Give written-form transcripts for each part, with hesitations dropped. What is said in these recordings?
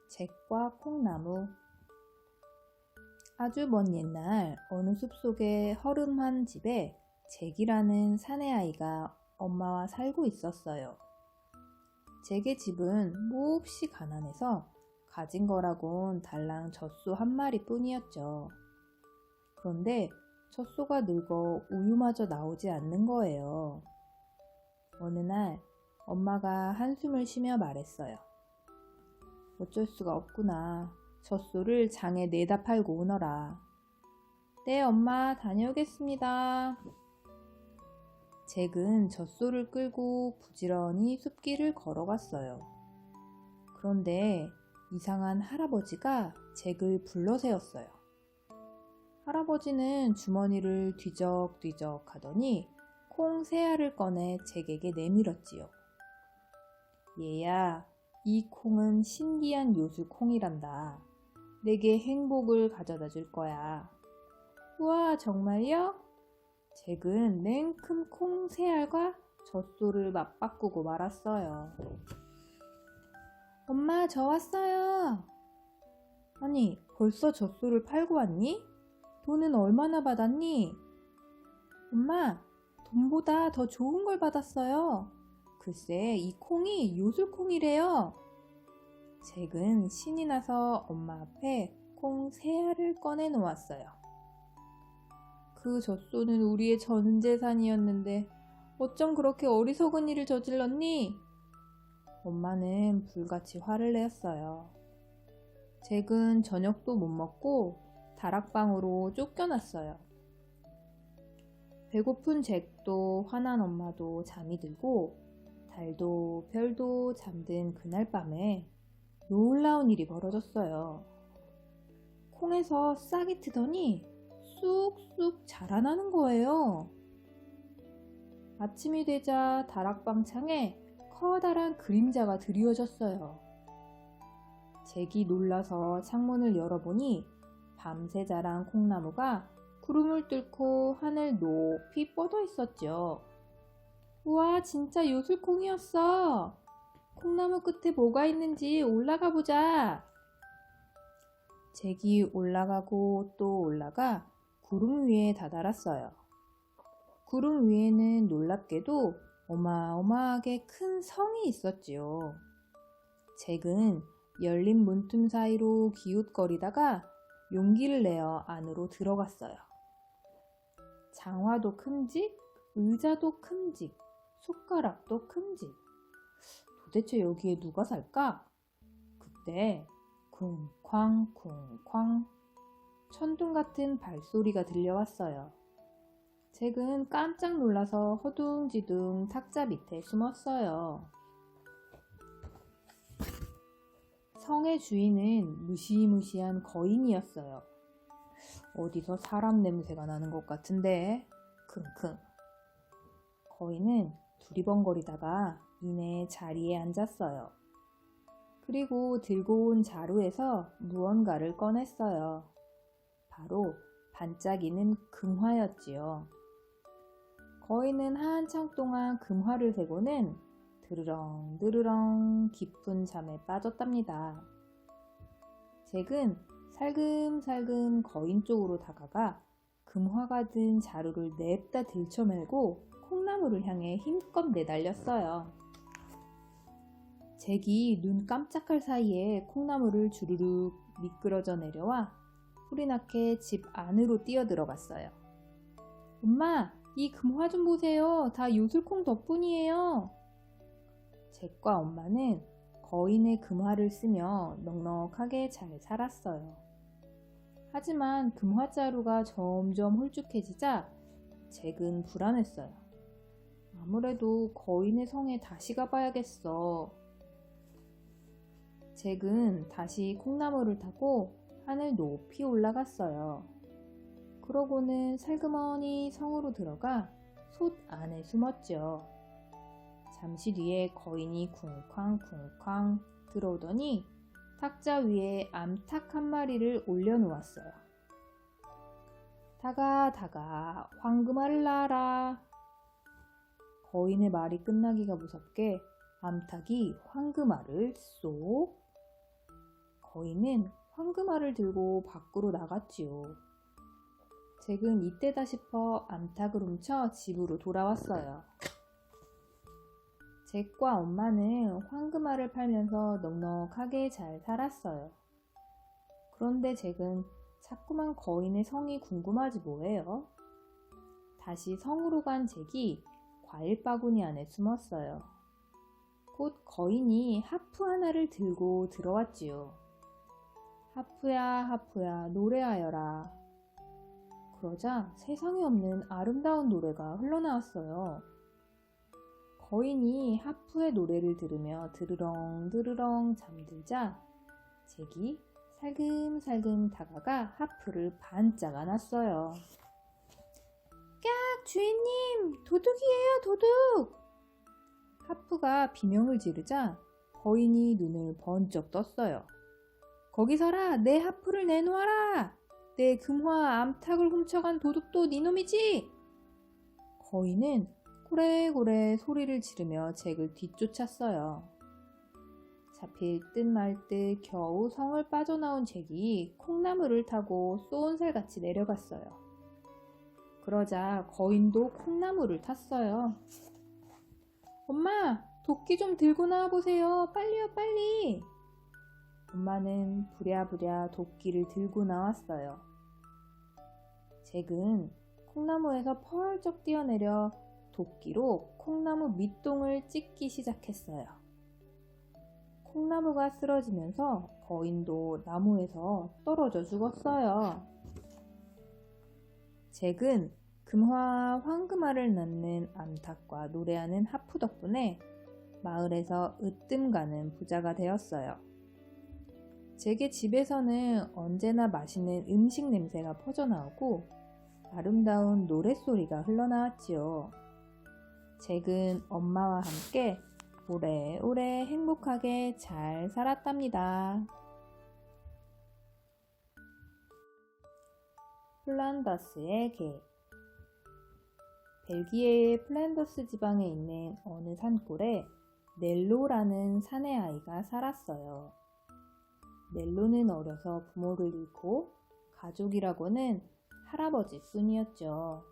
잭과 콩나무. 아주 먼 옛날 어느 숲속의 허름한 집에 잭이라는 사내아이가 엄마와 살고 있었어요. 잭의 집은 몹시 가난해서 가진 거라곤 달랑 젖소 한 마리 뿐이었죠. 그런데 젖소가 늙어 우유마저 나오지 않는 거예요. 어느 날 엄마가 한숨을 쉬며 말했어요. 어쩔 수가 없구나. 젖소를 장에 내다 팔고 오너라. 네, 엄마, 다녀오겠습니다. 잭은 젖소를 끌고 부지런히 숲길을 걸어갔어요. 그런데 이상한 할아버지가 잭을 불러세웠어요. 할아버지는 주머니를 뒤적뒤적 하더니 콩 3알을 꺼내 잭에게 내밀었지요. 얘야, 이 콩은 신기한 요술콩이란다. 내게 행복을 가져다 줄 거야. 우와, 정말요? 잭은 냉큼 콩 3알과 젖소를 맞바꾸고 말았어요. 엄마, 저 왔어요. 아니, 벌써 젖소를 팔고 왔니? 돈은 얼마나 받았니? 엄마, 돈보다 더 좋은 걸 받았어요. 글쎄, 이 콩이 요술콩이래요. 잭은 신이 나서 엄마 앞에 콩 3알을 꺼내 놓았어요. 그 젖소는 우리의 전 재산이었는데 어쩜 그렇게 어리석은 일을 저질렀니? 엄마는 불같이 화를 내었어요. 잭은 저녁도 못 먹고 다락방으로 쫓겨났어요. 배고픈 잭도 화난 엄마도 잠이 들고 달도 별도 잠든 그날 밤에 놀라운 일이 벌어졌어요. 콩에서 싹이 트더니 쑥쑥 자라나는 거예요. 아침이 되자 다락방 창에 커다란 그림자가 드리워졌어요. 잭이 놀라서 창문을 열어보니 밤새 자란 콩나무가 구름을 뚫고 하늘 높이 뻗어 있었죠. 우와, 진짜 요술콩이었어. 콩나무 끝에 뭐가 있는지 올라가 보자. 잭이 올라가고 또 올라가 구름 위에 다다랐어요. 구름 위에는 놀랍게도 어마어마하게 큰 성이 있었지요. 잭은 열린 문틈 사이로 기웃거리다가 용기를 내어 안으로 들어갔어요. 장화도 큼직, 의자도 큼직, 숟가락도 큼직. 도대체 여기에 누가 살까? 그때 쿵쾅 쿵쾅 천둥 같은 발소리가 들려왔어요. 잭은 깜짝 놀라서 허둥지둥 탁자 밑에 숨었어요. 성의 주인은 무시무시한 거인이었어요. 어디서 사람 냄새가 나는 것 같은데? 킁킁. 거인은 두리번거리다가 이내 자리에 앉았어요. 그리고 들고 온 자루에서 무언가를 꺼냈어요. 바로 반짝이는 금화였지요. 거인은 한참 동안 금화를 세고는 드르렁 드르렁 깊은 잠에 빠졌답니다. 잭은 살금살금 거인 쪽으로 다가가 금화가 든 자루를 냅다 들쳐매고 콩나무를 향해 힘껏 내달렸어요. 잭이 눈 깜짝할 사이에 콩나무를 주르륵 미끄러져 내려와 소리 나게 집 안으로 뛰어들어갔어요. 엄마, 이 금화 좀 보세요. 다 요술콩 덕분이에요. 잭과 엄마는 거인의 금화를 쓰며 넉넉하게 잘 살았어요. 하지만 금화자루가 점점 홀쭉해지자 잭은 불안했어요. 아무래도 거인의 성에 다시 가봐야겠어. 잭은 다시 콩나무를 타고 하늘 높이 올라갔어요. 그러고는 살그머니 성으로 들어가 솥 안에 숨었죠. 잠시 뒤에 거인이 쿵쾅쿵쾅 들어오더니 탁자 위에 암탉 한 마리를 올려놓았어요. 다가 황금알을 낳아라. 거인의 말이 끝나기가 무섭게 암탉이 황금알을 쏙. 거인은 황금알을 들고 밖으로 나갔지요. 잭은 이때다 싶어 암탉을 훔쳐 집으로 돌아왔어요. 잭과 엄마는 황금알을 팔면서 넉넉하게 잘 살았어요. 그런데 잭은 자꾸만 거인의 성이 궁금하지 뭐예요? 다시 성으로 간 잭이 과일 바구니 안에 숨었어요. 곧 거인이 하프 하나를 들고 들어왔지요. 하프야 하프야 노래하여라. 그러자 세상에 없는 아름다운 노래가 흘러나왔어요. 거인이 하프의 노래를 들으며 드르렁 드르렁 잠들자 잭이 살금살금 다가가 하프를 반짝 안았어요. 깍! 주인님! 도둑이에요, 도둑! 하프가 비명을 지르자 거인이 눈을 번쩍 떴어요. 거기 서라! 내 하프를 내놓아라! 내 금화 암탉을 훔쳐간 도둑도 니놈이지! 거인은 고래고래 소리를 지르며 잭을 뒤쫓았어요. 잡힐 듯 말 듯 겨우 성을 빠져나온 잭이 콩나물을 타고 쏜살같이 내려갔어요. 그러자 거인도 콩나물을 탔어요. 엄마, 도끼 좀 들고 나와보세요. 빨리요, 빨리. 엄마는 부랴부랴 도끼를 들고 나왔어요. 잭은 콩나무에서 펄쩍 뛰어내려 도끼로 콩나무 밑동을 찍기 시작했어요. 콩나무가 쓰러지면서 거인도 나무에서 떨어져 죽었어요. 잭은 금화와 황금알을 낳는 암탉과 노래하는 하프 덕분에 마을에서 으뜸 가는 부자가 되었어요. 잭의 집에서는 언제나 맛있는 음식 냄새가 퍼져나오고 아름다운 노랫소리가 흘러나왔지요. 잭은 엄마와 함께 오래오래 행복하게 잘 살았답니다. 플란더스의 개. 벨기에의 플란더스 지방에 있는 어느 산골에 넬로라는 사내 아이가 살았어요. 넬로는 어려서 부모를 잃고 가족이라고는 할아버지뿐이었죠.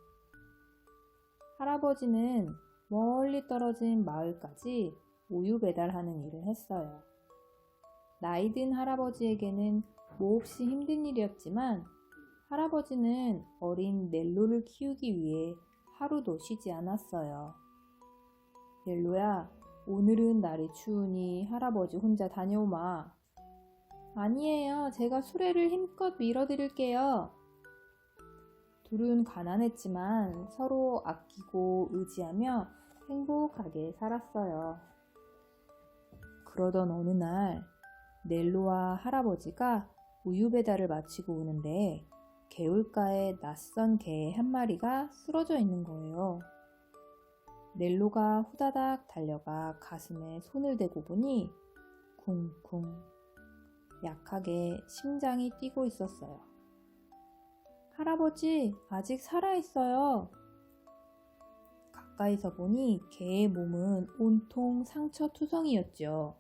할아버지는 멀리 떨어진 마을까지 우유 배달하는 일을 했어요. 나이든 할아버지에게는 몹시 힘든 일이었지만 할아버지는 어린 넬로를 키우기 위해 하루도 쉬지 않았어요. 넬로야, 오늘은 날이 추우니 할아버지 혼자 다녀오마. 아니에요. 제가 수레를 힘껏 밀어드릴게요. 둘은 가난했지만 서로 아끼고 의지하며 행복하게 살았어요. 그러던 어느 날 넬로와 할아버지가 우유 배달을 마치고 오는데 개울가에 낯선 개 한 마리가 쓰러져 있는 거예요. 넬로가 후다닥 달려가 가슴에 손을 대고 보니 쿵쿵 약하게 심장이 뛰고 있었어요. 할아버지, 아직 살아있어요. 가까이서 보니 개의 몸은 온통 상처투성이었죠.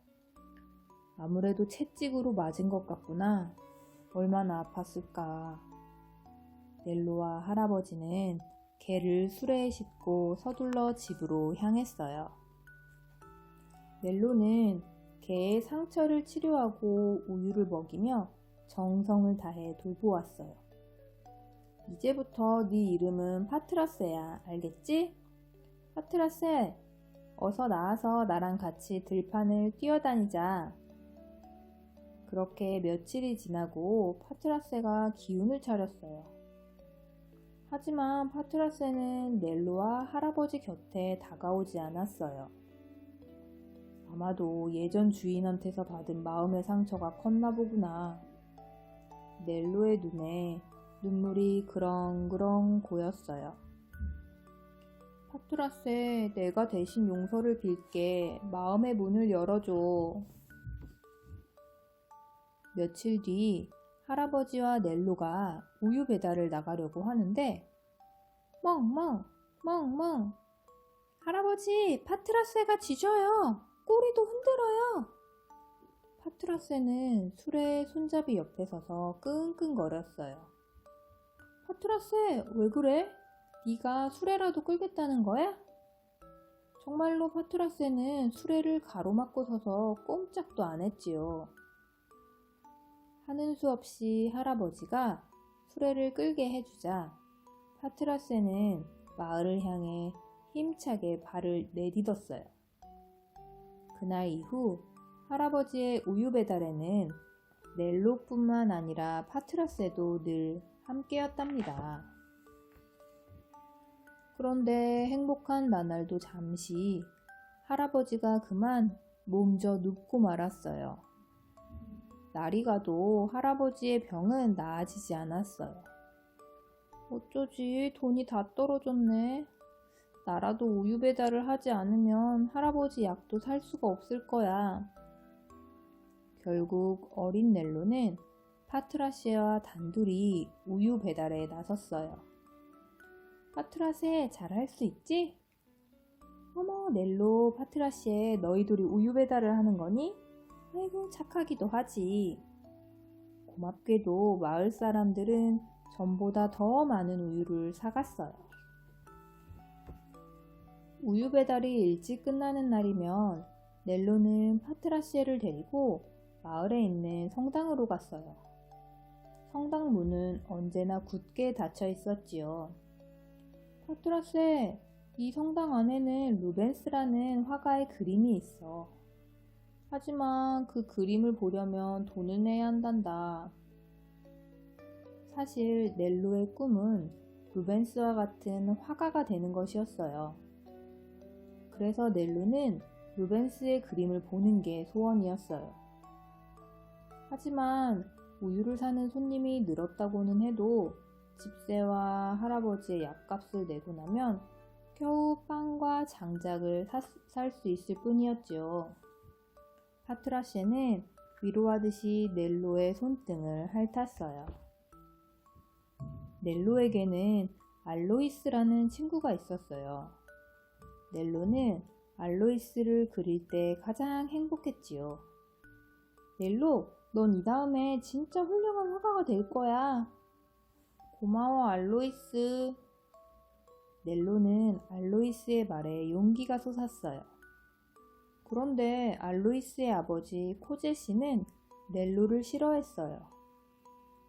아무래도 채찍으로 맞은 것 같구나. 얼마나 아팠을까. 넬로와 할아버지는 개를 수레에 싣고 서둘러 집으로 향했어요. 넬로는 개의 상처를 치료하고 우유를 먹이며 정성을 다해 돌보았어요. 이제부터 네 이름은 파트라스야, 알겠지? 파트라스, 어서 나와서 나랑 같이 들판을 뛰어다니자. 그렇게 며칠이 지나고 파트라스가 기운을 차렸어요. 하지만 파트라스는 넬로와 할아버지 곁에 다가오지 않았어요. 아마도 예전 주인한테서 받은 마음의 상처가 컸나 보구나. 넬로의 눈에 눈물이 그렁그렁 고였어요. 파트라스, 내가 대신 용서를 빌게. 마음의 문을 열어줘. 며칠 뒤 할아버지와 넬로가 우유 배달을 나가려고 하는데 멍멍 멍멍 할아버지, 파트라스가 짖어요. 꼬리도 흔들어요. 파트라세는 수레 손잡이 옆에 서서 끙끙거렸어요. 파트라세, 왜 그래? 네가 수레라도 끌겠다는 거야? 정말로 파트라세는 수레를 가로막고 서서 꼼짝도 안 했지요. 하는 수 없이 할아버지가 수레를 끌게 해주자 파트라세는 마을을 향해 힘차게 발을 내딛었어요. 그날 이후 할아버지의 우유 배달에는 넬로뿐만 아니라 파트라세도 늘 함께였답니다. 그런데 행복한 나날도 잠시 할아버지가 그만 몸져 눕고 말았어요. 날이 가도 할아버지의 병은 나아지지 않았어요. 어쩌지, 돈이 다 떨어졌네. 나라도 우유 배달을 하지 않으면 할아버지 약도 살 수가 없을 거야. 결국 어린 넬로는 파트라세와 단둘이 우유 배달에 나섰어요. 파트라세, 잘할 수 있지? 어머, 넬로, 파트라세, 너희 둘이 우유 배달을 하는 거니? 아이고, 착하기도 하지. 고맙게도 마을 사람들은 전보다 더 많은 우유를 사갔어요. 우유 배달이 일찍 끝나는 날이면 넬로는 파트라시에를 데리고 마을에 있는 성당으로 갔어요. 성당 문은 언제나 굳게 닫혀 있었지요. 파트라세, 이 성당 안에는 루벤스라는 화가의 그림이 있어. 하지만 그 그림을 보려면 돈을 내야 한단다. 사실 넬로의 꿈은 루벤스와 같은 화가가 되는 것이었어요. 그래서 넬로는 루벤스의 그림을 보는 게 소원이었어요. 하지만 우유를 사는 손님이 늘었다고는 해도 집세와 할아버지의 약값을 내고 나면 겨우 빵과 장작을 살 수 있을 뿐이었지요. 파트라시에는 위로하듯이 넬로의 손등을 핥았어요. 넬로에게는 알로이스라는 친구가 있었어요. 넬로는 알로이스를 그릴 때 가장 행복했지요. 넬로, 넌 이 다음에 진짜 훌륭한 화가가 될 거야. 고마워, 알로이스. 넬로는 알로이스의 말에 용기가 솟았어요. 그런데 알로이스의 아버지 코제씨는 넬로를 싫어했어요.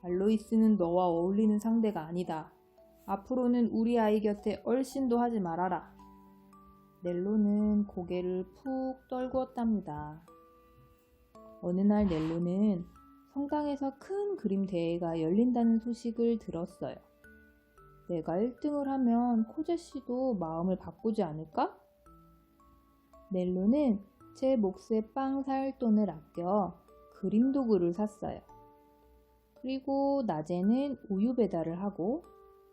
알로이스는 너와 어울리는 상대가 아니다. 앞으로는 우리 아이 곁에 얼씬도 하지 말아라. 넬로는 고개를 푹 떨구었답니다. 어느 날 넬로는 성당에서 큰 그림 대회가 열린다는 소식을 들었어요. 내가 1등을 하면 코제씨도 마음을 바꾸지 않을까? 넬로는 제 몫의 빵 살 돈을 아껴 그림 도구를 샀어요. 그리고 낮에는 우유 배달을 하고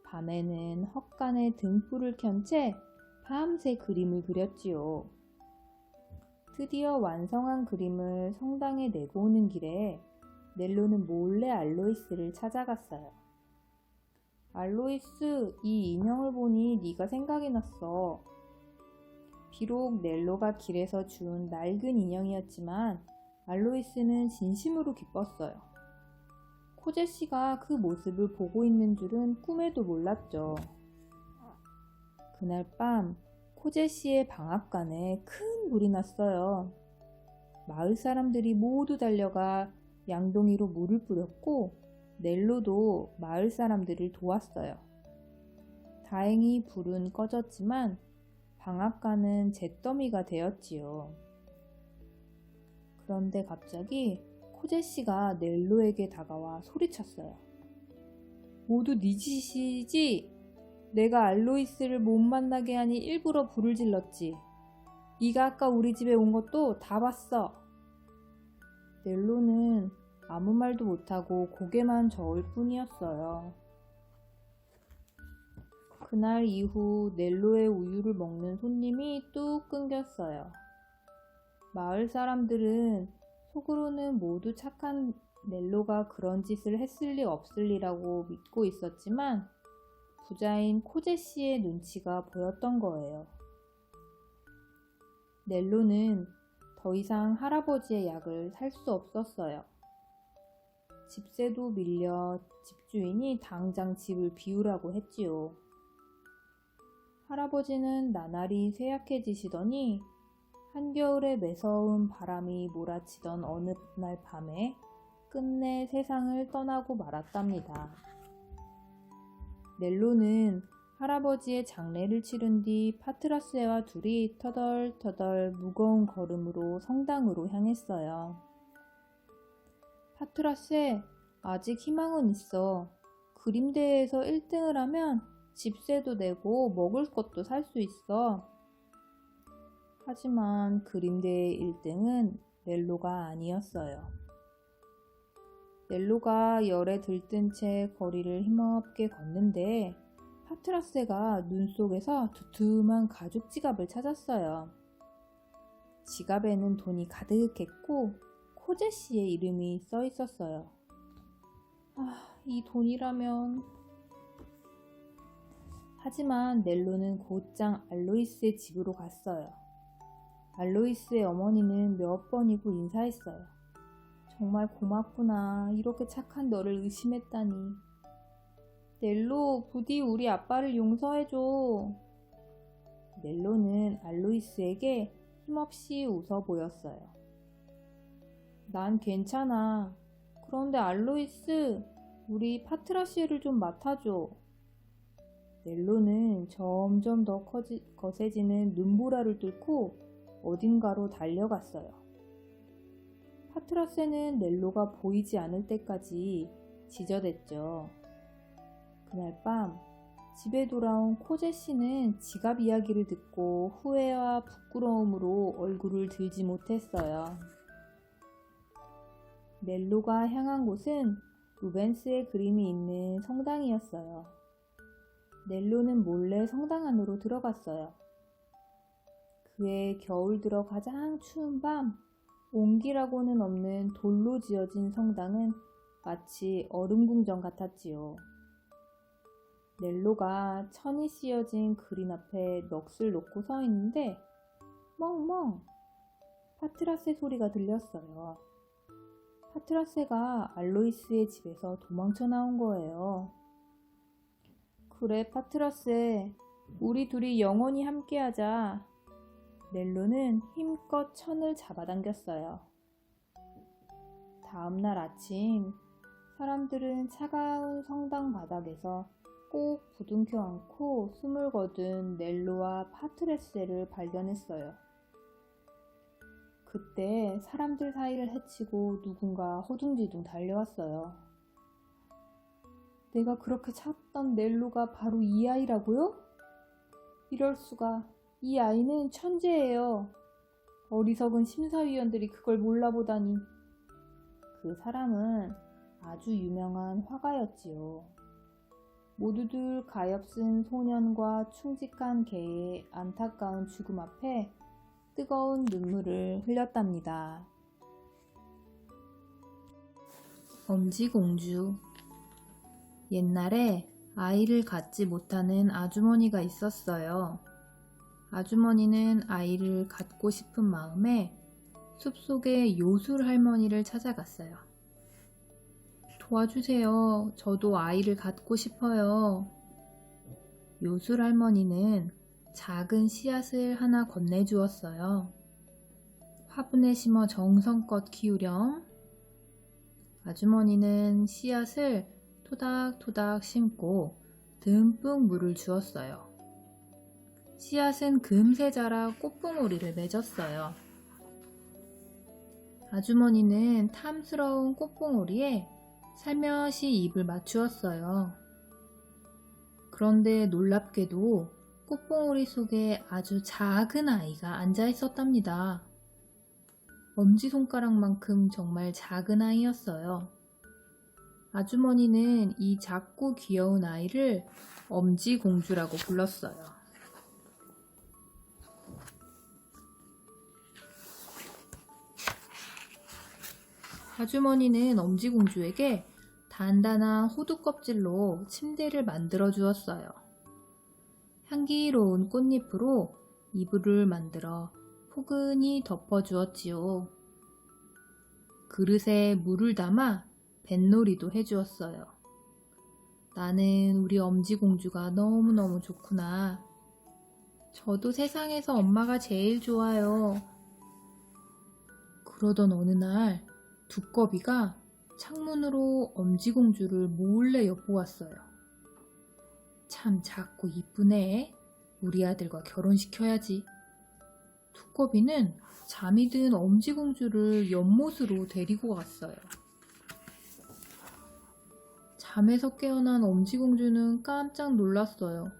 밤에는 헛간에 등불을 켠 채 밤새 그림을 그렸지요. 드디어 완성한 그림을 성당에 내고 오는 길에 넬로는 몰래 알로이스를 찾아갔어요. 알로이스, 이 인형을 보니 네가 생각이 났어. 비록 넬로가 길에서 준 낡은 인형이었지만 알로이스는 진심으로 기뻤어요. 코제씨가 그 모습을 보고 있는 줄은 꿈에도 몰랐죠. 그날 밤 코제씨의 방앗간에 큰 불이 났어요. 마을 사람들이 모두 달려가 양동이로 물을 뿌렸고 넬로도 마을 사람들을 도왔어요. 다행히 불은 꺼졌지만 방앗간은 잿더미가 되었지요. 그런데 갑자기 코제씨가 넬로에게 다가와 소리쳤어요. 모두 네 짓이지? 내가 알로이스를 못 만나게 하니 일부러 불을 질렀지. 네가 아까 우리 집에 온 것도 다 봤어. 넬로는 아무 말도 못하고 고개만 저을 뿐이었어요. 그날 이후 넬로의 우유를 먹는 손님이 뚝 끊겼어요. 마을 사람들은 속으로는 모두 착한 넬로가 그런 짓을 했을 리 없을 리라고 믿고 있었지만 부자인 코제씨의 눈치가 보였던 거예요. 넬로는 더 이상 할아버지의 약을 살 수 없었어요. 집세도 밀려 집주인이 당장 집을 비우라고 했지요. 할아버지는 나날이 쇠약해지시더니 한겨울에 매서운 바람이 몰아치던 어느 날 밤에 끝내 세상을 떠나고 말았답니다. 넬로는 할아버지의 장례를 치른 뒤 파트라세와 둘이 터덜터덜 무거운 걸음으로 성당으로 향했어요. 파트라세, 아직 희망은 있어. 그림대회에서 1등을 하면 집세도 내고 먹을 것도 살 수 있어. 하지만 그림대회 1등은 넬로가 아니었어요. 넬로가 열에 들뜬 채 거리를 힘없게 걷는데 파트라세가 눈 속에서 두툼한 가죽 지갑을 찾았어요. 지갑에는 돈이 가득했고 코제 씨의 이름이 써 있었어요. 이 돈이라면... 하지만 넬로는 곧장 알로이스의 집으로 갔어요. 알로이스의 어머니는 몇 번이고 인사했어요. 정말 고맙구나. 이렇게 착한 너를 의심했다니. 넬로, 부디 우리 아빠를 용서해줘. 넬로는 알로이스에게 힘없이 웃어 보였어요. 난 괜찮아. 그런데 알로이스, 우리 파트라시를 좀 맡아줘. 넬로는 점점 더 거세지는 눈보라를 뚫고 어딘가로 달려갔어요. 파트라세는 넬로가 보이지 않을 때까지 지저댔죠. 그날 밤 집에 돌아온 코제 씨는 지갑 이야기를 듣고 후회와 부끄러움으로 얼굴을 들지 못했어요. 넬로가 향한 곳은 루벤스의 그림이 있는 성당이었어요. 넬로는 몰래 성당 안으로 들어갔어요. 그해 겨울 들어 가장 추운 밤, 온기라고는 없는 돌로 지어진 성당은 마치 얼음궁전 같았지요. 넬로가 천이 씌어진 그림 앞에 넋을 놓고 서 있는데 멍멍! 파트라세 소리가 들렸어요. 파트라세가 알로이스의 집에서 도망쳐 나온 거예요. 그래, 파트라세, 우리 둘이 영원히 함께하자. 넬로는 힘껏 천을 잡아당겼어요. 다음날 아침, 사람들은 차가운 성당 바닥에서 꼭 부둥켜 안고 숨을 거둔 넬로와 파트라세를 발견했어요. 그때 사람들 사이를 헤치고 누군가 허둥지둥 달려왔어요. 내가 그렇게 찾던 넬로가 바로 이 아이라고요? 이럴 수가. 이 아이는 천재예요. 어리석은 심사위원들이 그걸 몰라보다니. 그 사람은 아주 유명한 화가였지요. 모두들 가엾은 소년과 충직한 개의 안타까운 죽음 앞에 뜨거운 눈물을 흘렸답니다. 엄지공주. 옛날에 아이를 갖지 못하는 아주머니가 있었어요. 아주머니는 아이를 갖고 싶은 마음에 숲속의 요술 할머니를 찾아갔어요. 도와주세요. 저도 아이를 갖고 싶어요. 요술 할머니는 작은 씨앗을 하나 건네주었어요. 화분에 심어 정성껏 키우렴. 아주머니는 씨앗을 토닥토닥 심고 듬뿍 물을 주었어요. 씨앗은 금세 자라 꽃봉오리를 맺었어요. 아주머니는 탐스러운 꽃봉오리에 살며시 입을 맞추었어요. 그런데 놀랍게도 꽃봉오리 속에 아주 작은 아이가 앉아 있었답니다. 엄지손가락만큼 정말 작은 아이였어요. 아주머니는 이 작고 귀여운 아이를 엄지공주라고 불렀어요. 아주머니는 엄지공주에게 단단한 호두 껍질로 침대를 만들어 주었어요. 향기로운 꽃잎으로 이불을 만들어 포근히 덮어주었지요. 그릇에 물을 담아 뱃놀이도 해주었어요. 나는 우리 엄지공주가 너무너무 좋구나. 저도 세상에서 엄마가 제일 좋아요. 그러던 어느 날 두꺼비가 창문으로 엄지공주를 몰래 엿보았어요. 참 작고 이쁘네. 우리 아들과 결혼시켜야지. 두꺼비는 잠이 든 엄지공주를 연못으로 데리고 갔어요. 잠에서 깨어난 엄지공주는 깜짝 놀랐어요.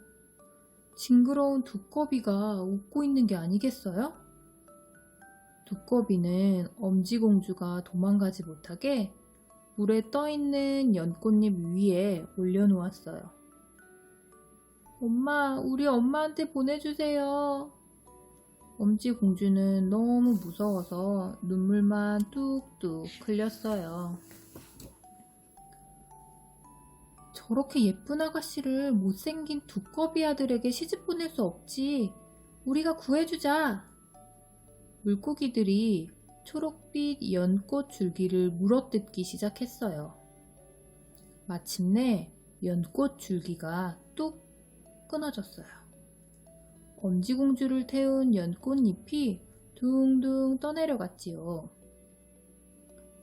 징그러운 두꺼비가 웃고 있는 게 아니겠어요? 두꺼비는 엄지공주가 도망가지 못하게 물에 떠있는 연꽃잎 위에 올려놓았어요. 엄마, 우리 엄마한테 보내주세요. 엄지공주는 너무 무서워서 눈물만 뚝뚝 흘렸어요. 저렇게 예쁜 아가씨를 못생긴 두꺼비 아들에게 시집 보낼 수 없지. 우리가 구해주자. 물고기들이 초록빛 연꽃 줄기를 물어뜯기 시작했어요. 마침내 연꽃 줄기가 뚝 끊어졌어요. 엄지공주를 태운 연꽃잎이 둥둥 떠내려갔지요.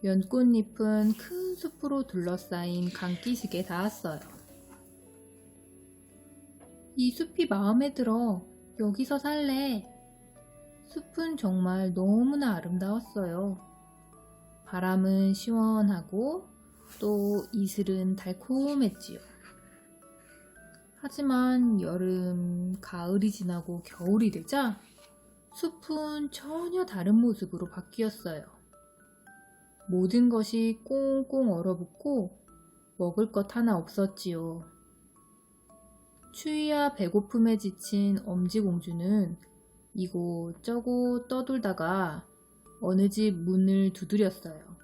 연꽃잎은 큰 숲으로 둘러싸인 강기슭에 닿았어요. 이 숲이 마음에 들어. 여기서 살래. 숲은 정말 너무나 아름다웠어요. 바람은 시원하고 또 이슬은 달콤했지요. 하지만 여름, 가을이 지나고 겨울이 되자 숲은 전혀 다른 모습으로 바뀌었어요. 모든 것이 꽁꽁 얼어붙고 먹을 것 하나 없었지요. 추위와 배고픔에 지친 엄지공주는 이곳저곳 떠돌다가 어느 집 문을 두드렸어요.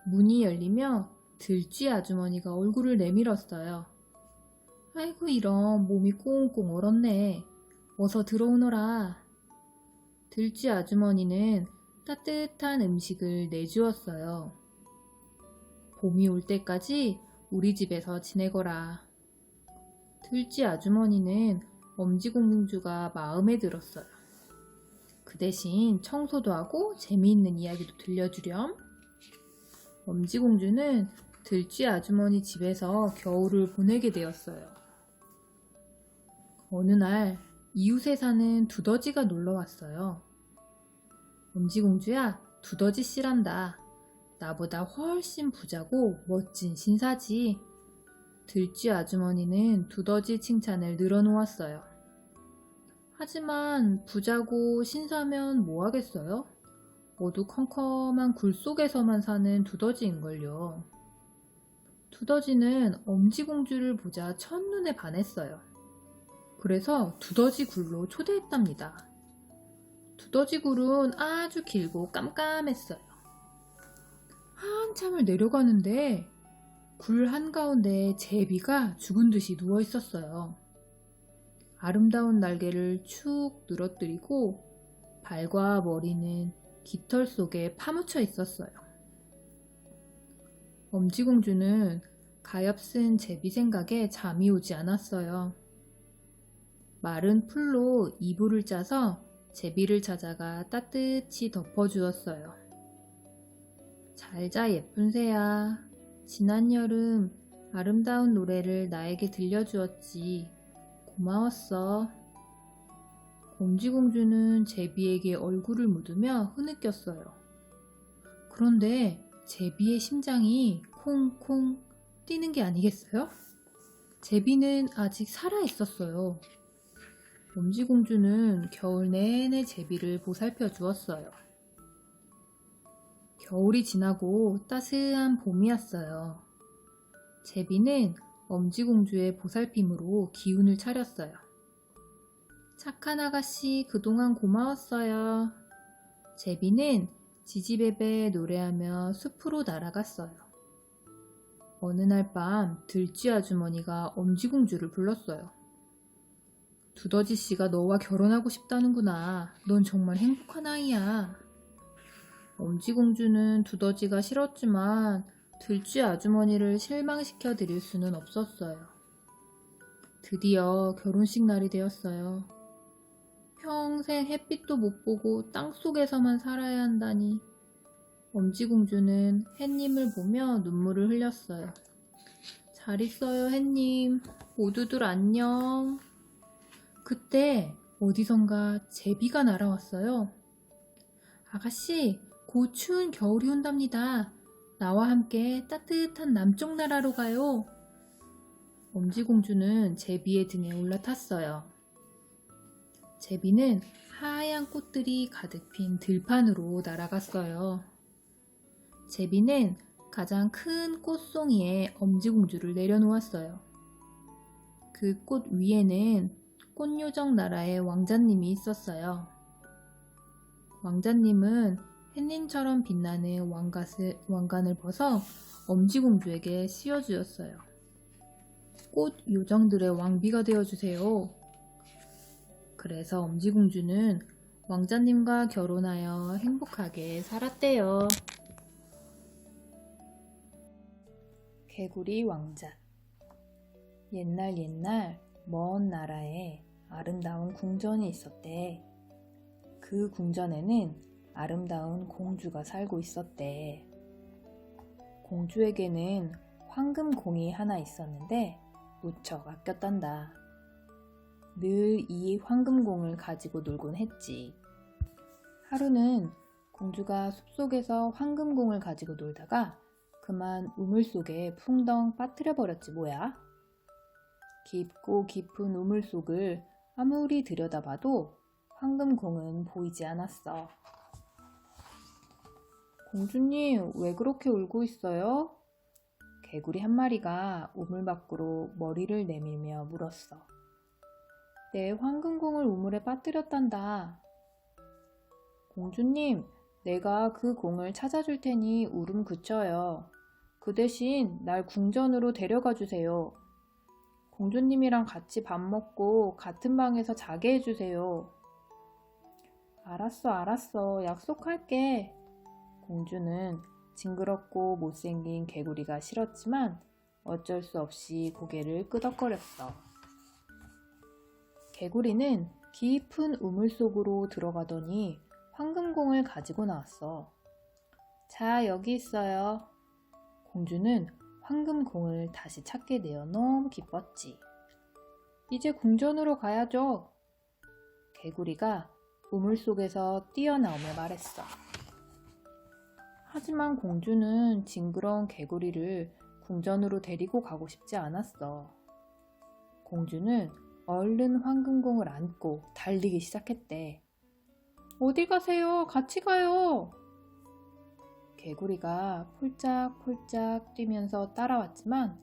문이 열리며 들쥐 아주머니가 얼굴을 내밀었어요. 아이고 이런, 몸이 꽁꽁 얼었네. 어서 들어오너라. 들쥐 아주머니는 따뜻한 음식을 내주었어요. 봄이 올 때까지 우리 집에서 지내거라. 들쥐 아주머니는 엄지공주가 마음에 들었어요. 그 대신 청소도 하고 재미있는 이야기도 들려주렴. 엄지공주는 들쥐 아주머니 집에서 겨울을 보내게 되었어요. 어느 날 이웃에 사는 두더지가 놀러 왔어요. 엄지공주야, 두더지 씨란다. 나보다 훨씬 부자고 멋진 신사지. 들쥐 아주머니는 두더지 칭찬을 늘어놓았어요. 하지만 부자고 신사면 뭐 하겠어요? 어두컴컴한 굴 속에서만 사는 두더지인걸요. 두더지는 엄지공주를 보자 첫눈에 반했어요. 그래서 두더지 굴로 초대했답니다. 두더지 굴은 아주 길고 깜깜했어요. 한참을 내려가는데 굴 한가운데에 제비가 죽은 듯이 누워 있었어요. 아름다운 날개를 축 늘어뜨리고 발과 머리는 깃털 속에 파묻혀 있었어요. 엄지공주는 가엾은 제비 생각에 잠이 오지 않았어요. 마른 풀로 이불을 짜서 제비를 찾아가 따뜻히 덮어주었어요. 잘 자 예쁜 새야. 지난 여름 아름다운 노래를 나에게 들려주었지. 고마웠어. 엄지공주는 제비에게 얼굴을 묻으며 흐느꼈어요. 그런데 제비의 심장이 콩콩 뛰는 게 아니겠어요? 제비는 아직 살아 있었어요. 엄지공주는 겨울 내내 제비를 보살펴 주었어요. 겨울이 지나고 따스한 봄이 왔어요. 제비는 엄지공주의 보살핌으로 기운을 차렸어요. 착한 아가씨, 그동안 고마웠어요. 제비는 지지배배 노래하며 숲으로 날아갔어요. 어느 날 밤 들쥐 아주머니가 엄지공주를 불렀어요. 두더지 씨가 너와 결혼하고 싶다는구나. 넌 정말 행복한 아이야. 엄지공주는 두더지가 싫었지만 들쥐 아주머니를 실망시켜 드릴 수는 없었어요. 드디어 결혼식 날이 되었어요. 평생 햇빛도 못 보고 땅속에서만 살아야 한다니. 엄지공주는 햇님을 보며 눈물을 흘렸어요. 잘 있어요, 햇님. 모두들 안녕. 그때 어디선가 제비가 날아왔어요. 아가씨, 곧 추운 겨울이 온답니다. 나와 함께 따뜻한 남쪽 나라로 가요. 엄지공주는 제비의 등에 올라탔어요. 제비는 하얀 꽃들이 가득 핀 들판으로 날아갔어요. 제비는 가장 큰 꽃송이에 엄지공주를 내려놓았어요. 그 꽃 위에는 꽃요정 나라의 왕자님이 있었어요. 왕자님은 햇님처럼 빛나는 왕관을 벗어 엄지공주에게 씌워주었어요. 꽃 요정들의 왕비가 되어주세요. 그래서 엄지공주는 왕자님과 결혼하여 행복하게 살았대요. 개구리 왕자. 옛날 먼 나라에 아름다운 궁전이 있었대. 그 궁전에는 아름다운 공주가 살고 있었대. 공주에게는 황금공이 하나 있었는데 무척 아꼈단다. 늘 이 황금공을 가지고 놀곤 했지. 하루는 공주가 숲속에서 황금공을 가지고 놀다가 그만 우물 속에 풍덩 빠뜨려 버렸지 뭐야. 깊고 깊은 우물 속을 아무리 들여다봐도 황금공은 보이지 않았어. 공주님, 왜 그렇게 울고 있어요? 개구리 한 마리가 우물 밖으로 머리를 내밀며 물었어. 내 황금공을 우물에 빠뜨렸단다. 공주님, 내가 그 공을 찾아줄 테니 울음 그쳐요. 그 대신 날 궁전으로 데려가 주세요. 공주님이랑 같이 밥 먹고 같은 방에서 자게 해주세요. 알았어. 약속할게. 공주는 징그럽고 못생긴 개구리가 싫었지만 어쩔 수 없이 고개를 끄덕거렸어. 개구리는 깊은 우물 속으로 들어가더니 황금공을 가지고 나왔어. 자, 여기 있어요. 공주는 황금공을 다시 찾게 되어 너무 기뻤지. 이제 궁전으로 가야죠. 개구리가 우물 속에서 뛰어나오며 말했어. 하지만 공주는 징그러운 개구리를 궁전으로 데리고 가고 싶지 않았어. 공주는 얼른 황금공을 안고 달리기 시작했대. 어디 가세요? 같이 가요. 개구리가 폴짝폴짝 뛰면서 따라왔지만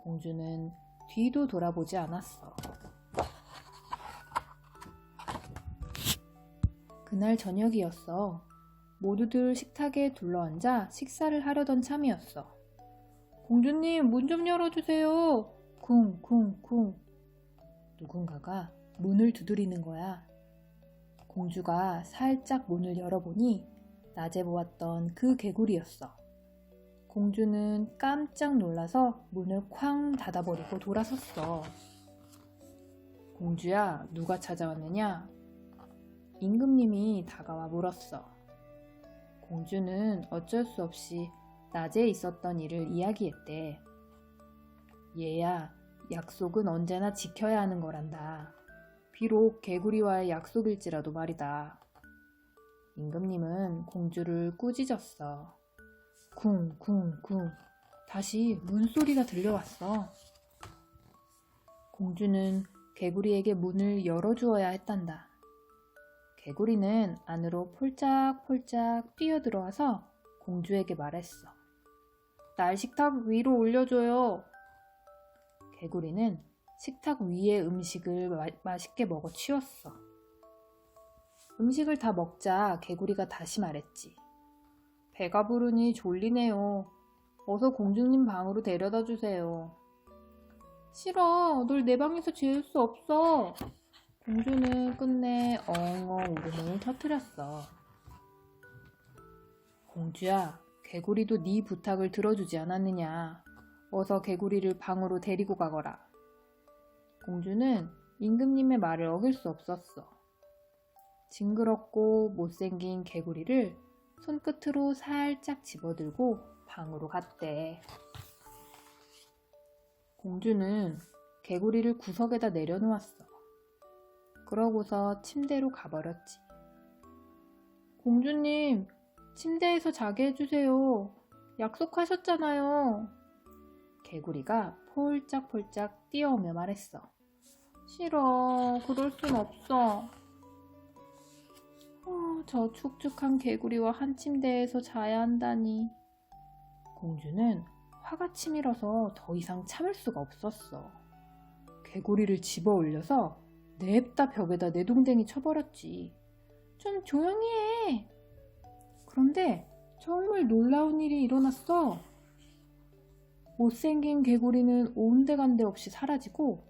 공주는 뒤도 돌아보지 않았어. 그날 저녁이었어. 모두들 식탁에 둘러앉아 식사를 하려던 참이었어. 공주님, 문 좀 열어주세요. 쿵쿵쿵. 누군가가 문을 두드리는 거야. 공주가 살짝 문을 열어보니 낮에 보았던 그 개구리였어. 공주는 깜짝 놀라서 문을 쾅 닫아버리고 돌아섰어. 공주야, 누가 찾아왔느냐? 임금님이 다가와 물었어. 공주는 어쩔 수 없이 낮에 있었던 일을 이야기했대. 얘야, 약속은 언제나 지켜야 하는 거란다. 비록 개구리와의 약속일지라도 말이다. 임금님은 공주를 꾸짖었어. 쿵쿵쿵. 다시 문소리가 들려왔어. 공주는 개구리에게 문을 열어주어야 했단다. 개구리는 안으로 폴짝폴짝 뛰어들어와서 공주에게 말했어. 날 식탁 위로 올려줘요. 개구리는 식탁 위에 음식을 맛있게 먹어 치웠어. 음식을 다 먹자 개구리가 다시 말했지. 배가 부르니 졸리네요. 어서 공주님 방으로 데려다 주세요. 싫어. 널 내 방에서 재울 수 없어. 공주는 끝내 엉엉 울음을 터뜨렸어. 공주야, 개구리도 네 부탁을 들어주지 않았느냐. 어서 개구리를 방으로 데리고 가거라. 공주는 임금님의 말을 어길 수 없었어. 징그럽고 못생긴 개구리를 손끝으로 살짝 집어들고 방으로 갔대. 공주는 개구리를 구석에다 내려놓았어. 그러고서 침대로 가버렸지. 공주님, 침대에서 자게 해주세요. 약속하셨잖아요. 개구리가 폴짝폴짝 뛰어오며 말했어. 싫어, 그럴 순 없어. 저 축축한 개구리와 한 침대에서 자야 한다니. 공주는 화가 치밀어서 더 이상 참을 수가 없었어. 개구리를 집어 올려서 냅다 벽에다 내동댕이 쳐버렸지. 좀 조용히 해. 그런데 정말 놀라운 일이 일어났어. 못생긴 개구리는 온데간데 없이 사라지고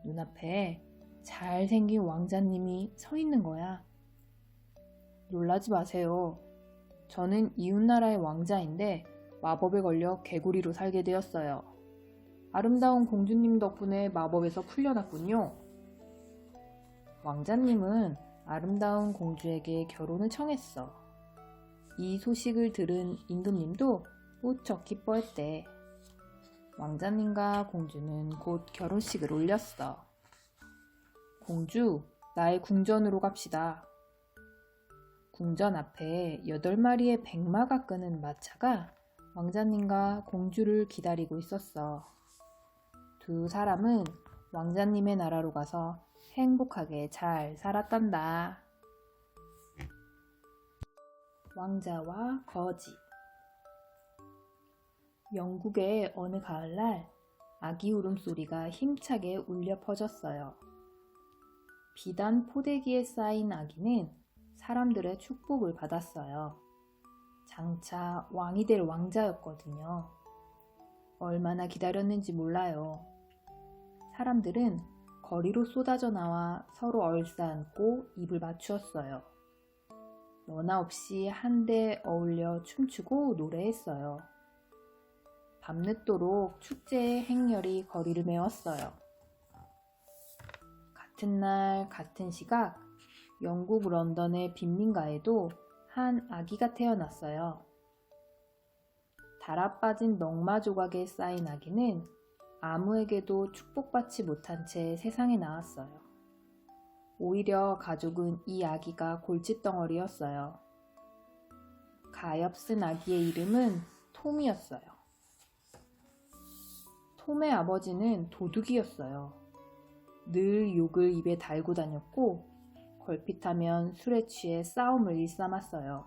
눈앞에 잘생긴 왕자님이 서 있는 거야. 놀라지 마세요. 저는 이웃나라의 왕자인데 마법에 걸려 개구리로 살게 되었어요. 아름다운 공주님 덕분에 마법에서 풀려났군요. 왕자님은 아름다운 공주에게 결혼을 청했어. 이 소식을 들은 임금님도 무척 기뻐했대. 왕자님과 공주는 곧 결혼식을 올렸어. 공주, 나의 궁전으로 갑시다. 궁전 앞에 8마리의 백마가 끄는 마차가 왕자님과 공주를 기다리고 있었어. 두 사람은 왕자님의 나라로 가서 행복하게 잘 살았단다. 왕자와 거지. 영국의 어느 가을날 아기 울음소리가 힘차게 울려 퍼졌어요. 비단 포대기에 쌓인 아기는 사람들의 축복을 받았어요. 장차 왕이 될 왕자였거든요. 얼마나 기다렸는지 몰라요. 사람들은 거리로 쏟아져 나와 서로 얼싸안고 입을 맞추었어요. 너나 없이 한데 어울려 춤추고 노래했어요. 밤늦도록 축제의 행렬이 거리를 메웠어요. 같은 날 같은 시각 영국 런던의 빈민가에도 한 아기가 태어났어요. 달아빠진 넝마 조각에 쌓인 아기는 아무에게도 축복받지 못한 채 세상에 나왔어요. 오히려 가족은 이 아기가 골칫덩어리였어요. 가엾은 아기의 이름은 톰이었어요. 톰의 아버지는 도둑이었어요. 늘 욕을 입에 달고 다녔고 걸핏하면 술에 취해 싸움을 일삼았어요.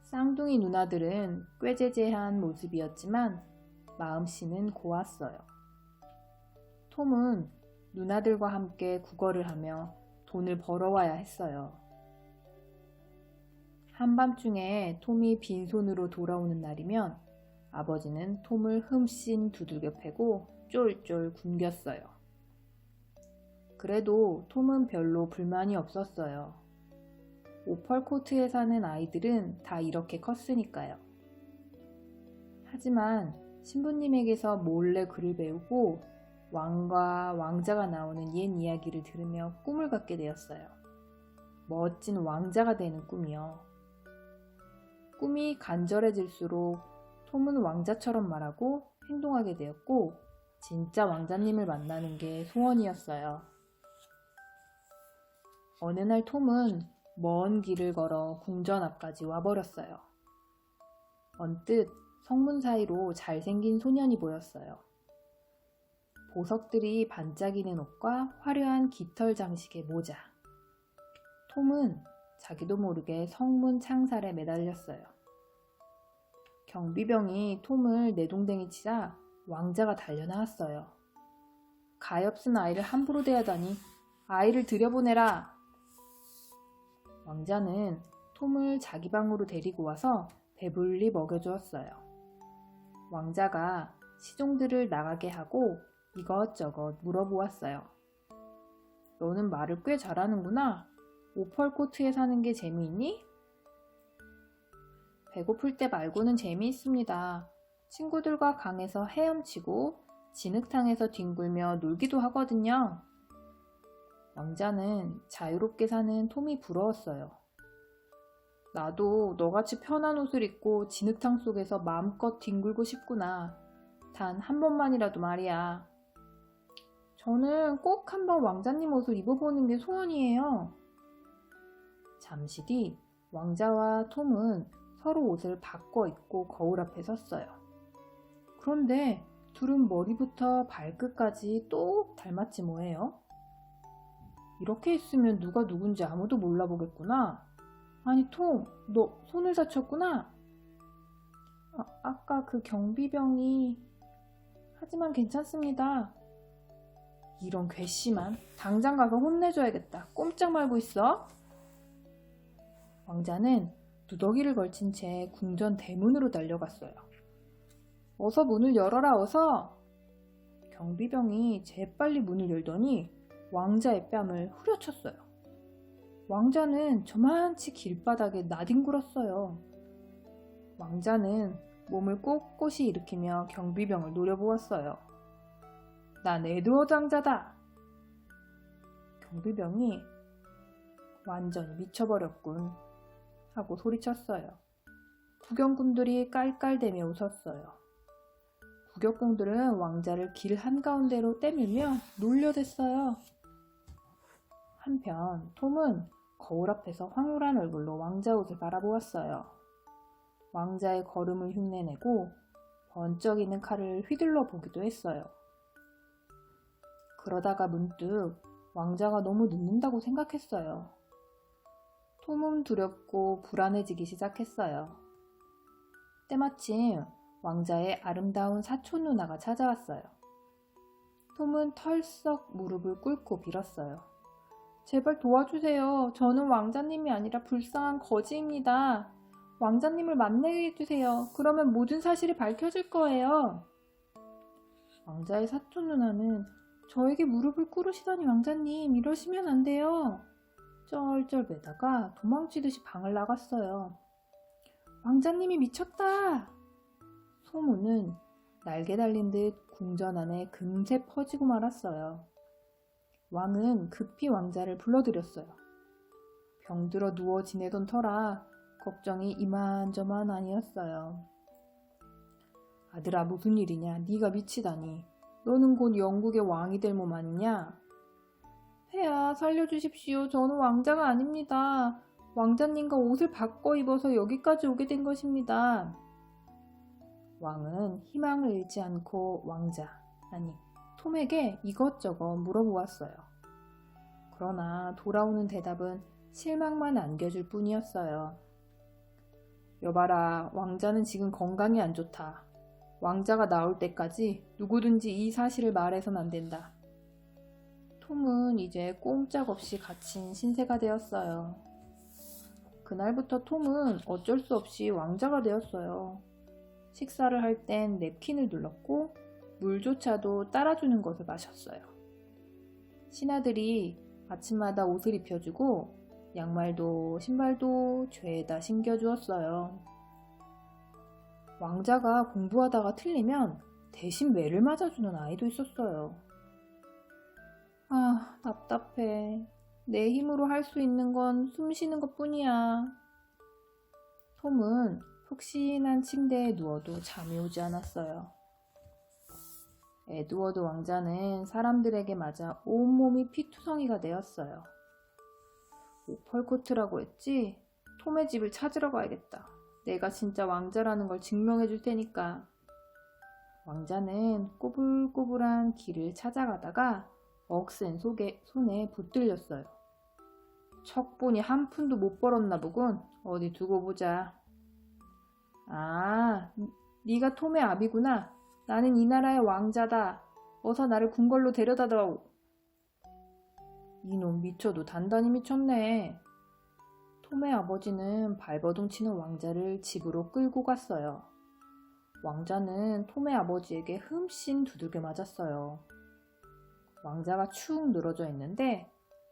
쌍둥이 누나들은 꾀재재한 모습이었지만 마음씨는 고왔어요. 톰은 누나들과 함께 국어를 하며 돈을 벌어와야 했어요. 한밤중에 톰이 빈손으로 돌아오는 날이면 아버지는 톰을 흠씬 두들겨 패고 쫄쫄 굶겼어요. 그래도 톰은 별로 불만이 없었어요. 오펄코트에 사는 아이들은 다 이렇게 컸으니까요. 하지만 신부님에게서 몰래 글을 배우고 왕과 왕자가 나오는 옛 이야기를 들으며 꿈을 갖게 되었어요. 멋진 왕자가 되는 꿈이요. 꿈이 간절해질수록 톰은 왕자처럼 말하고 행동하게 되었고 진짜 왕자님을 만나는 게 소원이었어요. 어느 날 톰은 먼 길을 걸어 궁전 앞까지 와버렸어요. 언뜻 성문 사이로 잘생긴 소년이 보였어요. 보석들이 반짝이는 옷과 화려한 깃털 장식의 모자. 톰은 자기도 모르게 성문 창살에 매달렸어요. 경비병이 톰을 내동댕이 치자 왕자가 달려나왔어요. 가엾은 아이를 함부로 대하다니 아이를 들여보내라. 왕자는 톰을 자기 방으로 데리고 와서 배불리 먹여주었어요. 왕자가 시종들을 나가게 하고 이것저것 물어보았어요. 너는 말을 꽤 잘하는구나. 오펄코트에 사는 게 재미있니? 배고플 때 말고는 재미있습니다. 친구들과 강에서 헤엄치고 진흙탕에서 뒹굴며 놀기도 하거든요. 왕자는 자유롭게 사는 톰이 부러웠어요. 나도 너같이 편한 옷을 입고 진흙탕 속에서 마음껏 뒹굴고 싶구나. 단 한 번만이라도 말이야. 저는 꼭 한번 왕자님 옷을 입어보는 게 소원이에요. 잠시 뒤 왕자와 톰은 서로 옷을 바꿔 입고 거울 앞에 섰어요. 그런데 둘은 머리부터 발끝까지 똑 닮았지 뭐예요? 이렇게 있으면 누가 누군지 아무도 몰라보겠구나. 아니 톰, 너 손을 다쳤구나? 아까 그 경비병이... 하지만 괜찮습니다. 이런 괘씸한, 당장 가서 혼내줘야겠다. 꼼짝 말고 있어. 왕자는 누더기를 걸친 채 궁전 대문으로 달려갔어요. 어서 문을 열어라, 어서! 경비병이 재빨리 문을 열더니 왕자의 뺨을 후려쳤어요. 왕자는 저만치 길바닥에 나뒹굴었어요. 왕자는 몸을 꼿꼿이 일으키며 경비병을 노려보았어요. 난 에드워드 왕자다! 경비병이 완전히 미쳐버렸군 하고 소리쳤어요. 구경꾼들이 깔깔대며 웃었어요. 구경꾼들은 왕자를 길 한가운데로 떼밀며 놀려댔어요. 한편 톰은 거울 앞에서 황홀한 얼굴로 왕자 옷을 바라보았어요. 왕자의 걸음을 흉내내고 번쩍이는 칼을 휘둘러 보기도 했어요. 그러다가 문득 왕자가 너무 늦는다고 생각했어요. 톰은 두렵고 불안해지기 시작했어요. 때마침 왕자의 아름다운 사촌 누나가 찾아왔어요. 톰은 털썩 무릎을 꿇고 빌었어요. 제발 도와주세요. 저는 왕자님이 아니라 불쌍한 거지입니다. 왕자님을 만나게 해주세요. 그러면 모든 사실이 밝혀질 거예요. 왕자의 사촌 누나는 저에게 무릎을 꿇으시다니 왕자님, 이러시면 안 돼요. 쩔쩔매다가 도망치듯이 방을 나갔어요. 왕자님이 미쳤다! 소문은 날개 달린 듯 궁전 안에 금세 퍼지고 말았어요. 왕은 급히 왕자를 불러들였어요. 병들어 누워 지내던 터라 걱정이 이만저만 아니었어요. 아들아, 무슨 일이냐? 네가 미치다니. 너는 곧 영국의 왕이 될 몸 아니냐? 폐하, 살려주십시오. 저는 왕자가 아닙니다. 왕자님과 옷을 바꿔 입어서 여기까지 오게 된 것입니다. 왕은 희망을 잃지 않고 톰에게 이것저것 물어보았어요. 그러나 돌아오는 대답은 실망만 안겨줄 뿐이었어요. 여봐라, 왕자는 지금 건강이 안 좋다. 왕자가 나올 때까지 누구든지 이 사실을 말해선 안 된다. 톰은 이제 꼼짝없이 갇힌 신세가 되었어요. 그날부터 톰은 어쩔 수 없이 왕자가 되었어요. 식사를 할 땐 냅킨을 눌렀고 물조차도 따라주는 것을 마셨어요. 신하들이 아침마다 옷을 입혀주고 양말도 신발도 죄에다 신겨주었어요. 왕자가 공부하다가 틀리면 대신 매를 맞아주는 아이도 있었어요. 아, 답답해. 내 힘으로 할 수 있는 건 숨 쉬는 것뿐이야. 톰은 푹신한 침대에 누워도 잠이 오지 않았어요. 에드워드 왕자는 사람들에게 맞아 온몸이 피투성이가 되었어요. 오펄코트라고 했지? 톰의 집을 찾으러 가야겠다. 내가 진짜 왕자라는 걸 증명해 줄 테니까. 왕자는 꼬불꼬불한 길을 찾아가다가 억센 손에 붙들렸어요. 척보니 한 푼도 못 벌었나 보군. 어디 두고 보자. 아, 네가 톰의 아비구나. 나는 이 나라의 왕자다. 어서 나를 궁궐로 데려다다오. 이놈 미쳐도 단단히 미쳤네. 톰의 아버지는 발버둥 치는 왕자를 집으로 끌고 갔어요. 왕자는 톰의 아버지에게 흠씬 두들겨 맞았어요. 왕자가 축 늘어져 있는데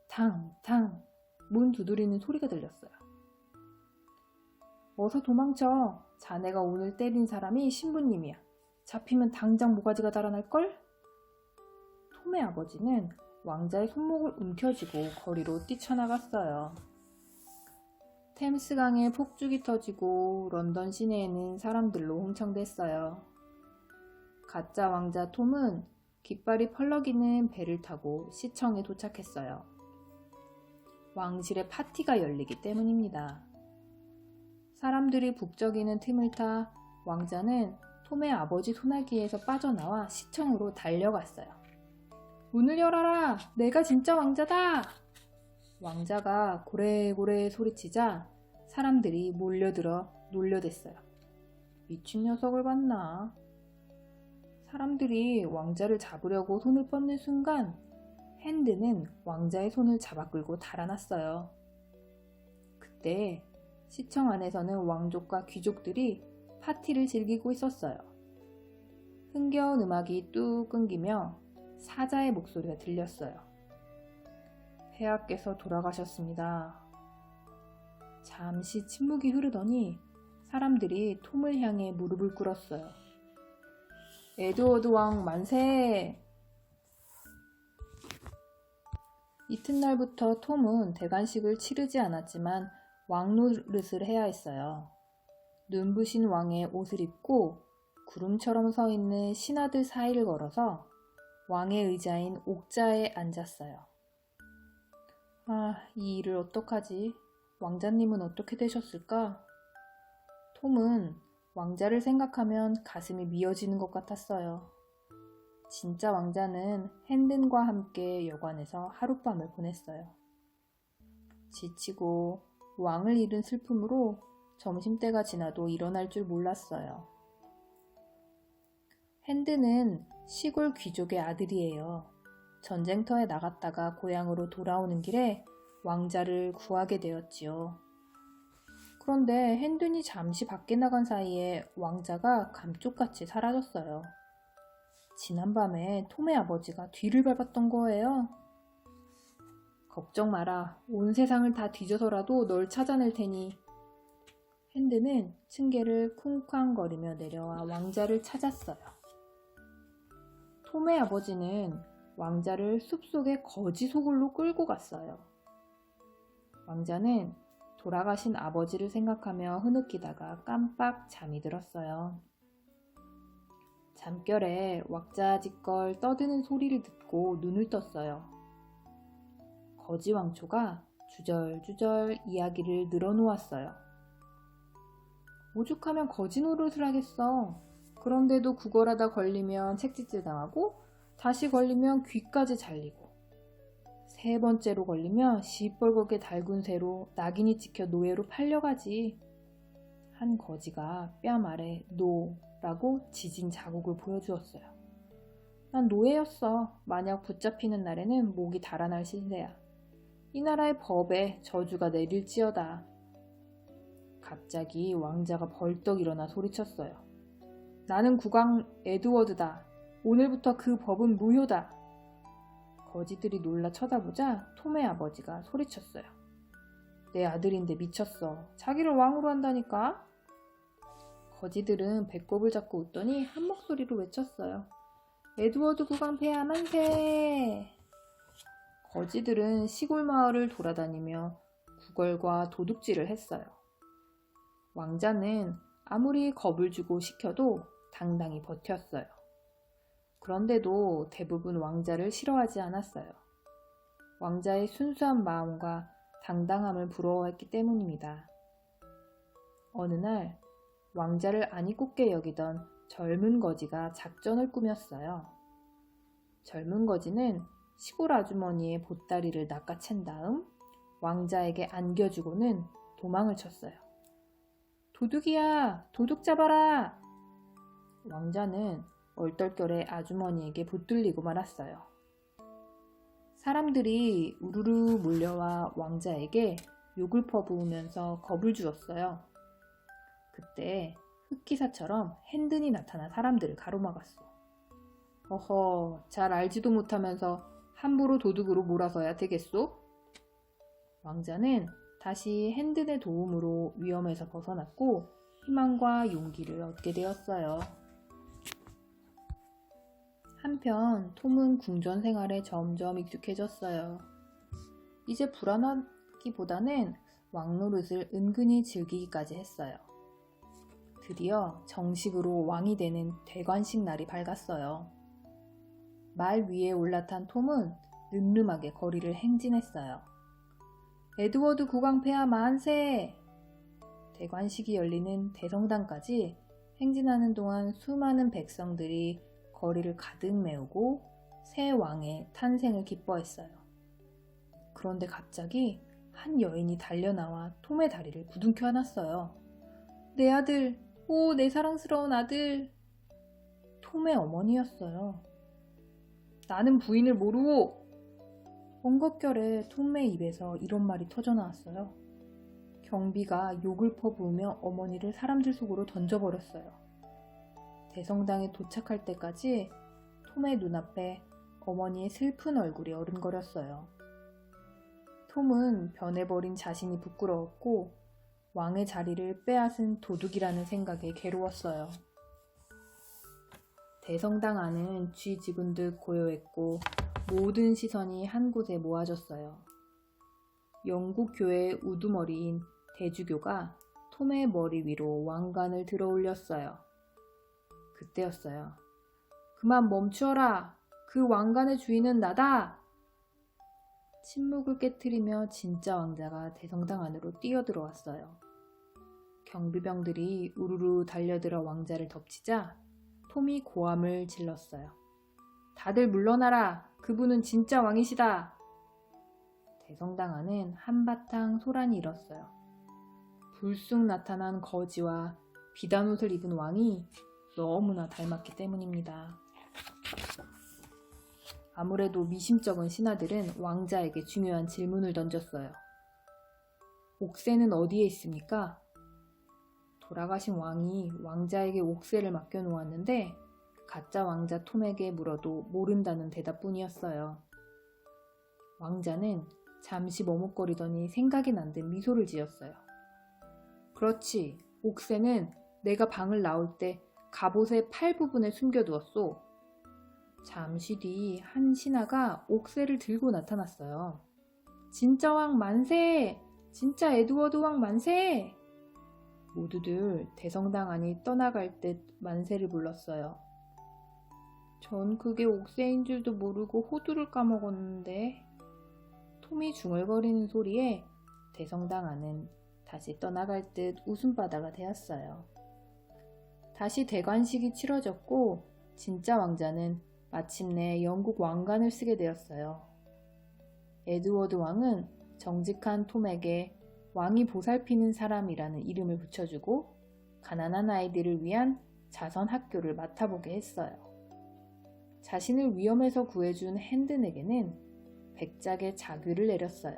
탕탕 문 두드리는 소리가 들렸어요. 어서 도망쳐. 자네가 오늘 때린 사람이 신부님이야. 잡히면 당장 모가지가 달아날걸? 톰의 아버지는 왕자의 손목을 움켜쥐고 거리로 뛰쳐나갔어요. 템스강에 폭죽이 터지고 런던 시내에는 사람들로 홍청됐어요. 가짜 왕자 톰은 깃발이 펄럭이는 배를 타고 시청에 도착했어요. 왕실의 파티가 열리기 때문입니다. 사람들이 북적이는 틈을 타 왕자는 톰의 아버지 소나기에서 빠져나와 시청으로 달려갔어요. 문을 열어라! 내가 진짜 왕자다! 왕자가 고래고래 소리치자 사람들이 몰려들어 놀려댔어요. 미친 녀석을 봤나? 사람들이 왕자를 잡으려고 손을 뻗는 순간 핸드는 왕자의 손을 잡아 끌고 달아났어요. 그때 시청 안에서는 왕족과 귀족들이 파티를 즐기고 있었어요. 흥겨운 음악이 뚝 끊기며 사자의 목소리가 들렸어요. 폐하께서 돌아가셨습니다. 잠시 침묵이 흐르더니 사람들이 톰을 향해 무릎을 꿇었어요. 에드워드 왕 만세! 이튿날부터 톰은 대관식을 치르지 않았지만 왕 노릇을 해야 했어요. 눈부신 왕의 옷을 입고 구름처럼 서 있는 신하들 사이를 걸어서 왕의 의자인 옥자에 앉았어요. 이 일을 어떡하지? 왕자님은 어떻게 되셨을까? 톰은 왕자를 생각하면 가슴이 미어지는 것 같았어요. 진짜 왕자는 핸든과 함께 여관에서 하룻밤을 보냈어요. 지치고 왕을 잃은 슬픔으로 점심때가 지나도 일어날 줄 몰랐어요. 핸든은 시골 귀족의 아들이에요. 전쟁터에 나갔다가 고향으로 돌아오는 길에 왕자를 구하게 되었지요. 그런데 핸든이 잠시 밖에 나간 사이에 왕자가 감쪽같이 사라졌어요. 지난밤에 톰의 아버지가 뒤를 밟았던 거예요. 걱정 마라. 온 세상을 다 뒤져서라도 널 찾아낼 테니. 핸드는 층계를 쿵쾅거리며 내려와 왕자를 찾았어요. 톰의 아버지는 왕자를 숲속의 거지 소굴로 끌고 갔어요. 왕자는 돌아가신 아버지를 생각하며 흐느끼다가 깜빡 잠이 들었어요. 잠결에 왁자지껄 떠드는 소리를 듣고 눈을 떴어요. 거지 왕초가 주절주절 이야기를 늘어놓았어요. 오죽하면 거지 노릇을 하겠어. 그런데도 구걸하다 걸리면 책짓질 당하고 다시 걸리면 귀까지 잘리고 3번째로 걸리면 시뻘겋게 달군 새로 낙인이 찍혀 노예로 팔려가지. 한 거지가 뺨 아래 노라고 지진 자국을 보여주었어요. 난 노예였어. 만약 붙잡히는 날에는 목이 달아날 신세야. 이 나라의 법에 저주가 내릴지어다. 갑자기 왕자가 벌떡 일어나 소리쳤어요. 나는 국왕 에드워드다. 오늘부터 그 법은 무효다. 거지들이 놀라 쳐다보자 톰의 아버지가 소리쳤어요. 내 아들인데 미쳤어. 자기를 왕으로 한다니까? 거지들은 배꼽을 잡고 웃더니 한 목소리로 외쳤어요. 에드워드 국왕 폐하 만세! 거지들은 시골 마을을 돌아다니며 구걸과 도둑질을 했어요. 왕자는 아무리 겁을 주고 시켜도 당당히 버텼어요. 그런데도 대부분 왕자를 싫어하지 않았어요. 왕자의 순수한 마음과 당당함을 부러워했기 때문입니다. 어느 날 왕자를 안이 꽂게 여기던 젊은 거지가 작전을 꾸몄어요. 젊은 거지는 시골 아주머니의 보따리를 낚아챈 다음 왕자에게 안겨주고는 도망을 쳤어요. 도둑이야! 도둑 잡아라! 왕자는 얼떨결에 아주머니에게 붙들리고 말았어요. 사람들이 우르르 몰려와 왕자에게 욕을 퍼부으면서 겁을 주었어요. 그때 흑기사처럼 핸든이 나타나 사람들을 가로막았어. 어허, 잘 알지도 못하면서 함부로 도둑으로 몰아서야 되겠소? 왕자는 다시 핸든의 도움으로 위험에서 벗어났고 희망과 용기를 얻게 되었어요. 한편 톰은 궁전 생활에 점점 익숙해졌어요. 이제 불안하기보다는 왕 노릇을 은근히 즐기기까지 했어요. 드디어 정식으로 왕이 되는 대관식 날이 밝았어요. 말 위에 올라탄 톰은 늠름하게 거리를 행진했어요. 에드워드 국왕 폐하 만세! 대관식이 열리는 대성당까지 행진하는 동안 수많은 백성들이 거리를 가득 메우고 새 왕의 탄생을 기뻐했어요. 그런데 갑자기 한 여인이 달려나와 톰의 다리를 부둥켜 안았어요. 내 아들! 오, 내 사랑스러운 아들! 톰의 어머니였어요. 나는 부인을 모르오! 엉겁결에 톰의 입에서 이런 말이 터져나왔어요. 경비가 욕을 퍼부으며 어머니를 사람들 속으로 던져버렸어요. 대성당에 도착할 때까지 톰의 눈앞에 어머니의 슬픈 얼굴이 어른거렸어요. 톰은 변해버린 자신이 부끄러웠고 왕의 자리를 빼앗은 도둑이라는 생각에 괴로웠어요. 대성당 안은 쥐 집은 듯 고요했고 모든 시선이 한 곳에 모아졌어요. 영국 교회의 우두머리인 대주교가 톰의 머리 위로 왕관을 들어 올렸어요. 그때였어요. 그만 멈추어라! 그 왕관의 주인은 나다! 침묵을 깨트리며 진짜 왕자가 대성당 안으로 뛰어들어왔어요. 경비병들이 우르르 달려들어 왕자를 덮치자 톰이 고함을 질렀어요. 다들 물러나라! 그분은 진짜 왕이시다! 대성당 안은 한바탕 소란이 일었어요. 불쑥 나타난 거지와 비단 옷을 입은 왕이 너무나 닮았기 때문입니다. 아무래도 미심쩍은 신하들은 왕자에게 중요한 질문을 던졌어요. 옥새는 어디에 있습니까? 돌아가신 왕이 왕자에게 옥새를 맡겨놓았는데 가짜 왕자 톰에게 물어도 모른다는 대답뿐이었어요. 왕자는 잠시 머뭇거리더니 생각이 난 듯 미소를 지었어요. 그렇지, 옥새는 내가 방을 나올 때 갑옷의 팔 부분에 숨겨두었소. 잠시 뒤 한 신하가 옥새를 들고 나타났어요. 진짜 왕 만세! 진짜 에드워드 왕 만세! 모두들 대성당 안이 떠나갈 듯 만세를 불렀어요. 전 그게 옥새인 줄도 모르고 호두를 까먹었는데. 톰이 중얼거리는 소리에 대성당 안은 다시 떠나갈 듯 웃음바다가 되었어요. 다시 대관식이 치러졌고 진짜 왕자는 마침내 영국 왕관을 쓰게 되었어요. 에드워드 왕은 정직한 톰에게 왕이 보살피는 사람이라는 이름을 붙여주고 가난한 아이들을 위한 자선 학교를 맡아보게 했어요. 자신을 위험에서 구해준 핸든에게는 백작의 자규를 내렸어요.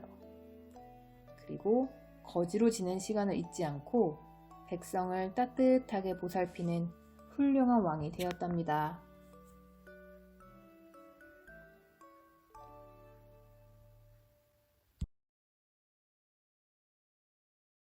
그리고 거지로 지낸 시간을 잊지 않고 백성을 따뜻하게 보살피는 훌륭한 왕이 되었답니다.